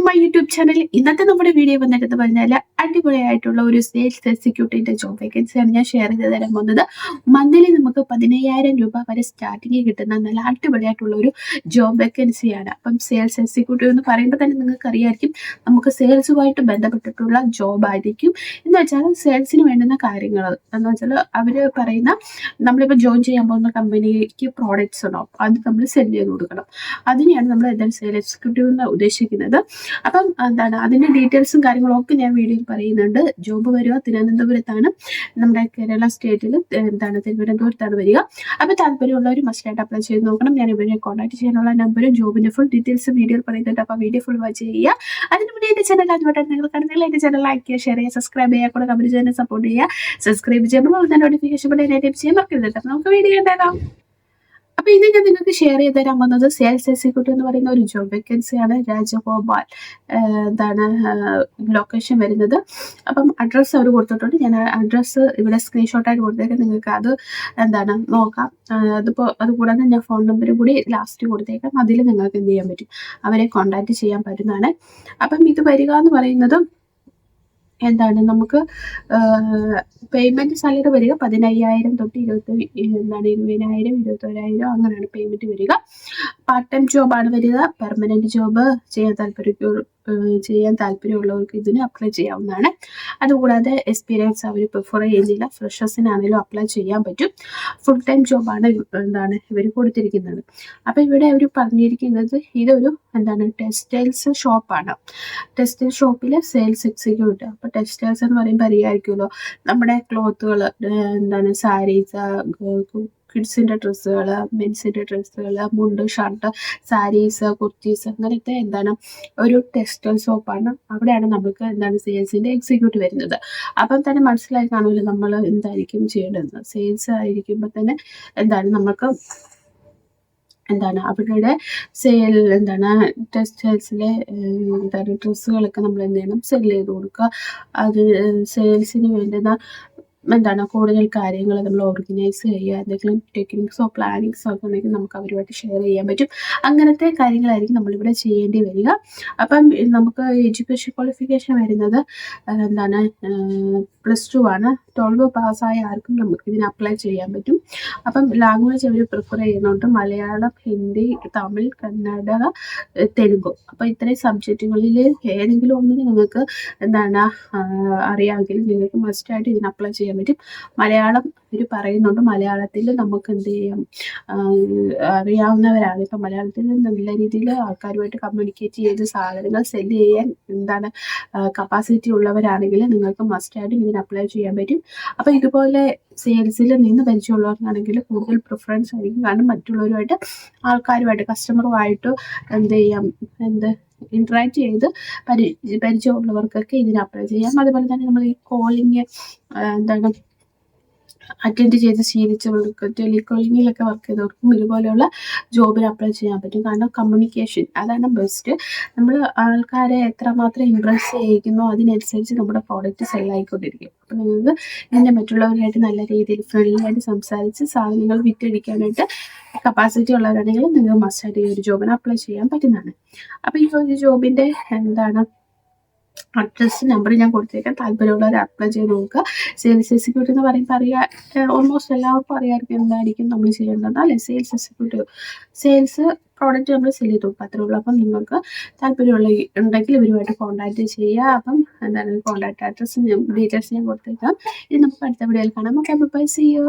My YouTube channel. ഇന്നത്തെ നമ്മുടെ video വന്നിട്ട് പറഞ്ഞാൽ അടിപൊളിയായിട്ടുള്ള ഒരു സെയിൽസ് എക്സിക്യൂട്ടീവിന്റെ ജോബ് വേക്കൻസിയാണ് ഞാൻ ഷെയർ ചെയ്ത് തരാൻ പോകുന്നത്. മന്ത്ലി നമുക്ക് 15,000 രൂപ വരെ സ്റ്റാർട്ടിങ് കിട്ടുന്ന നല്ല അടിപൊളിയായിട്ടുള്ള ഒരു ജോബ് വേക്കൻസിയാണ്. അപ്പം സെയിൽസ് എക്സിക്യൂട്ടീവ് എന്ന് പറയുമ്പോൾ തന്നെ നിങ്ങൾക്ക് അറിയായിരിക്കും, നമുക്ക് സെയിൽസുമായിട്ട് ബന്ധപ്പെട്ടിട്ടുള്ള ജോബ് ആയിരിക്കും. എന്ന് വെച്ചാൽ സെയിൽസിന് വേണ്ടുന്ന കാര്യങ്ങൾ എന്ന് വെച്ചാൽ അവർ പറയുന്ന, നമ്മളിപ്പോൾ ജോയിൻ ചെയ്യാൻ പോകുന്ന കമ്പനിക്ക് പ്രോഡക്ട്സ് ഉണ്ടാവും, അത് നമ്മൾ സെല് ചെയ്ത് കൊടുക്കണം. അതിനെയാണ് നമ്മൾ എന്തായാലും സെയിൽസ് എക്സിക്യൂട്ടീവ് എന്ന് ഉദ്ദേശിക്കുന്നത്. അപ്പം അതിന്റെ ഡീറ്റെയിൽസും കാര്യങ്ങളും ഒക്കെ ഞാൻ വീഡിയോയിൽ പറയുന്നുണ്ട്. ജോബ് വരിക തിരുവനന്തപുരത്താണ്, നമ്മുടെ കേരള സ്റ്റേറ്റിൽ തിരുവനന്തപുരത്താണ് വരിക. അപ്പോൾ താല്പര്യമുള്ളവർ മസ്റ്റായിട്ട് അപ്ലൈ ചെയ്ത് നോക്കണം. ഞാൻ ഇവരെ കോൺടാക്ട് ചെയ്യാനുള്ള നമ്പറും ജോബിന്റെ ഫുൾ ഡീറ്റെയിൽസ് വീഡിയോയിൽ പറയുന്നുണ്ട്. അപ്പോൾ വീഡിയോ ഫുൾ വാച്ച് ചെയ്യുക. അതിന് മുന്നേ എന്റെ ചാനൽ ആദ്യമായിട്ടാണ് നിങ്ങൾ കാണുന്നത്, എന്റെ ചാനൽ ലൈക്ക് ചെയ്യുക, ഷെയർ ചെയ്യുക, സബ്സ്ക്രൈബ് ചെയ്യുക, കൂടെ കമന്റ് ചെയ്യാൻ സപ്പോർട്ട് ചെയ്യുക. സബ്സ്ക്രൈബ് ചെയ്യുമ്പോൾ നോട്ടിഫിക്കേഷൻ ചെയ്യാൻ മറക്കരുത്. നമുക്ക് വീഡിയോ കണ്ടാലോ. അപ്പൊ ഇത് ഞാൻ നിങ്ങൾക്ക് ഷെയർ ചെയ്ത് തരാൻ വന്നത് സെയിൽസ് എക്സിക്യൂട്ടീവ് എന്ന് പറയുന്ന ഒരു ജോബ് വേക്കൻസിയാണ്. രാജഗോപാൽ ലൊക്കേഷൻ വരുന്നത്. അപ്പം അഡ്രസ്സ് അവർ കൊടുത്തിട്ടുണ്ട്. ഞാൻ അഡ്രസ്സ് ഇവിടെ സ്ക്രീൻഷോട്ടായിട്ട് കൊടുത്തേക്കാം, നിങ്ങൾക്ക് അത് നോക്കാം. അതുകൂടാതെ ഞാൻ ഫോൺ നമ്പറും കൂടി ലാസ്റ്റ് കൊടുത്തേക്കാം. അതിൽ നിങ്ങൾക്ക് എന്ത് ചെയ്യാൻ പറ്റും, അവരെ കോൺടാക്ട് ചെയ്യാൻ പറ്റുന്നതാണ്. അപ്പം ഇത് വരിക എന്ന് പറയുന്നത് നമുക്ക് പേയ്മെന്റ് സാലറി വരിക 15,000 തൊട്ട് 20,000, 21,000 അങ്ങനെയാണ് പേയ്മെന്റ് വരിക. പാർട്ട് ടൈം ജോബാണ് വരിക. പെർമനന്റ് ജോബ് ചെയ്യാൻ താല്പര്യമുള്ളവർക്ക് ഇതിന് അപ്ലൈ ചെയ്യാവുന്നതാണ്. അതുകൂടാതെ എക്സ്പീരിയൻസ് അവർ പ്രിഫർ ചെയ്യുന്നില്ല, ഫ്രഷേഴ്സിനാണെങ്കിലും അപ്ലൈ ചെയ്യാൻ പറ്റും. ഫുൾ ടൈം ജോബാണ് ഇവർ കൊടുത്തിരിക്കുന്നത്. അപ്പം ഇവിടെ അവർ പറഞ്ഞിരിക്കുന്നത് ഇതൊരു ടെക്സ്റ്റൈൽസ് ഷോപ്പാണ്. ടെക്സ്റ്റൈൽ ഷോപ്പിൽ സെയിൽസ് എക്സിക്യൂട്ടീവ്. അപ്പോൾ ടെക്സ്റ്റൈൽസ് എന്ന് പറയുമ്പോൾ അറിയാമായിരിക്കുമല്ലോ, നമ്മുടെ ക്ലോത്തുകൾ സാരീസ്, കിഡ്സിൻ്റെ ഡ്രസ്സുകൾ, മെൻസിൻ്റെ ഡ്രസ്സുകൾ, മുണ്ട്, ഷർട്ട്, സാരീസ്, കുർത്തീസ്, അങ്ങനത്തെ ഒരു ടെക്സ്റ്റൈൽ ഷോപ്പാണ്. അവിടെയാണ് നമുക്ക് സെയിൽസിൻ്റെ എക്സിക്യൂട്ടീവ് വരുന്നത്. അപ്പം തന്നെ മനസ്സിലായി കാണുമല്ലോ നമ്മൾ എന്തായിരിക്കും ചെയ്യേണ്ടത്. സെയിൽസ് ആയിരിക്കുമ്പോൾ തന്നെ നമുക്ക് അവരുടെ സെയിൽ ടെക്സ്റ്റൈൽസിലെ ഡ്രസ്സുകളൊക്കെ നമ്മൾ എന്ത് ചെയ്യണം, സെല് ചെയ്ത് കൊടുക്കുക. അത് സെയിൽസിന് വേണ്ടുന്ന കൂടുതൽ കാര്യങ്ങൾ നമ്മൾ ഓർഗനൈസ് ചെയ്യുക. എന്തെങ്കിലും ടെക്നിക്സോ പ്ലാനിങ്സോ ഒക്കെ ഉണ്ടെങ്കിൽ നമുക്ക് അവരുമായിട്ട് ഷെയർ ചെയ്യാൻ പറ്റും. അങ്ങനത്തെ കാര്യങ്ങളായിരിക്കും നമ്മളിവിടെ ചെയ്യേണ്ടി വരിക. അപ്പം നമുക്ക് എഡ്യൂക്കേഷൻ ക്വാളിഫിക്കേഷൻ വരുന്നത് +2 ആണ്. 12 പാസ്സായ ആർക്കും നമുക്ക് ഇതിന് അപ്ലൈ ചെയ്യാൻ പറ്റും. അപ്പം ലാംഗ്വേജ് അവർ പ്രിഫർ ചെയ്യുന്നുണ്ട്, മലയാളം, ഹിന്ദി, തമിഴ്, കന്നഡ, തെലുങ്ക്. അപ്പോൾ ഇത്രയും സബ്ജക്റ്റുകളിൽ ഏതെങ്കിലും ഒന്നിന് നിങ്ങൾക്ക് അറിയാമെങ്കിൽ നിങ്ങൾക്ക് മസ്റ്റായിട്ട് ഇതിന് അപ്ലൈ ചെയ്യാൻ പറ്റും. മലയാളം ഇവർ പറയുന്നുണ്ട്, മലയാളത്തിൽ നമുക്ക് എന്ത് ചെയ്യാം, അറിയാവുന്നവരാണ്. ഇപ്പം മലയാളത്തിൽ നല്ല രീതിയിൽ ആൾക്കാരുമായിട്ട് കമ്മ്യൂണിക്കേറ്റ് ചെയ്ത് സാധനങ്ങൾ സെല് ചെയ്യാൻ കപ്പാസിറ്റി ഉള്ളവരാണെങ്കിൽ നിങ്ങൾക്ക് മസ്റ്റായിട്ട് ഇതിന് അപ്ലൈ ചെയ്യാൻ പറ്റും. അപ്പോൾ ഇതുപോലെ സെയിൽസിൽ നിന്ന് പരിചയമുള്ളവർക്കാണെങ്കിൽ കൂടുതൽ പ്രിഫറൻസ് ആയിരിക്കും. കാരണം മറ്റുള്ളവരുമായിട്ട്, ആൾക്കാരുമായിട്ട്, കസ്റ്റമറുമായിട്ട് ഇന്ററാക്ട് ചെയ്ത് പരിചയമുള്ളവർക്കൊക്കെ ഇതിന് അപ്ലൈ ചെയ്യാം. അതുപോലെ തന്നെ നമ്മൾ ഈ കോളിങ് അറ്റൻഡ് ചെയ്ത് ശീലിച്ചവർക്ക്, ടെലികോളിങ്ങിലൊക്കെ വർക്ക് ചെയ്തവർക്കും ഇതുപോലെയുള്ള ജോബിന് അപ്ലൈ ചെയ്യാൻ പറ്റും. കാരണം കമ്മ്യൂണിക്കേഷൻ അതാണ് ബെസ്റ്റ്. നമ്മൾ ആൾക്കാരെ എത്രമാത്രം ഇംപ്രസ് ചെയ്യിക്കുന്നോ അതിനനുസരിച്ച് നമ്മുടെ പ്രോഡക്റ്റ് സെല്ലായിക്കൊണ്ടിരിക്കും. അപ്പോൾ നിങ്ങൾക്ക് ഇതിൻ്റെ മറ്റുള്ളവരായിട്ട് നല്ല രീതിയിൽ ഫ്രണ്ട്ലി ആയിട്ട് സംസാരിച്ച് സാധനങ്ങൾ വിറ്റഴിക്കാനായിട്ട് കപ്പാസിറ്റി ഉള്ളവരാണെങ്കിൽ നിങ്ങൾ മസ്റ്റായിട്ട് ഈ ഒരു ജോബിന് അപ്ലൈ ചെയ്യാൻ പറ്റുന്നതാണ്. അപ്പോൾ ഈ ഒരു ജോബിൻ്റെ അഡ്രസ് നമ്പർ ഞാൻ കൊടുത്തേക്കാം. താല്പര്യമുള്ളവർ അപ്ലൈ ചെയ്ത് നോക്കുക. സെയിൽസ് എക്സിക്യൂട്ടീവ് എന്ന് പറയുമ്പോൾ ഓൾമോസ്റ്റ് എല്ലാവർക്കും അറിയാമായിരിക്കും എന്തായിരിക്കും നമ്മൾ ചെയ്യേണ്ടത് അല്ലെ. സെയിൽസ് എക്സിക്യൂട്ടീവ് സെയിൽസ് പ്രോഡക്റ്റ് നമ്മൾ സെല് ചെയ്ത് കൊടുക്കുക, അത്രേ ഉള്ളൂ. അപ്പം നിങ്ങൾക്ക് ഉണ്ടെങ്കിൽ ഇവരുമായിട്ട് കോൺടാക്ട് ചെയ്യുക. അപ്പം കോൺടാക്ട് അഡ്രസ്സ് ഡീറ്റെയിൽസ് ഞാൻ കൊടുത്തേക്കാം. ഇത് നമുക്ക് അടുത്ത വീഡിയോയിൽ കാണാം. Okay, bye, see U.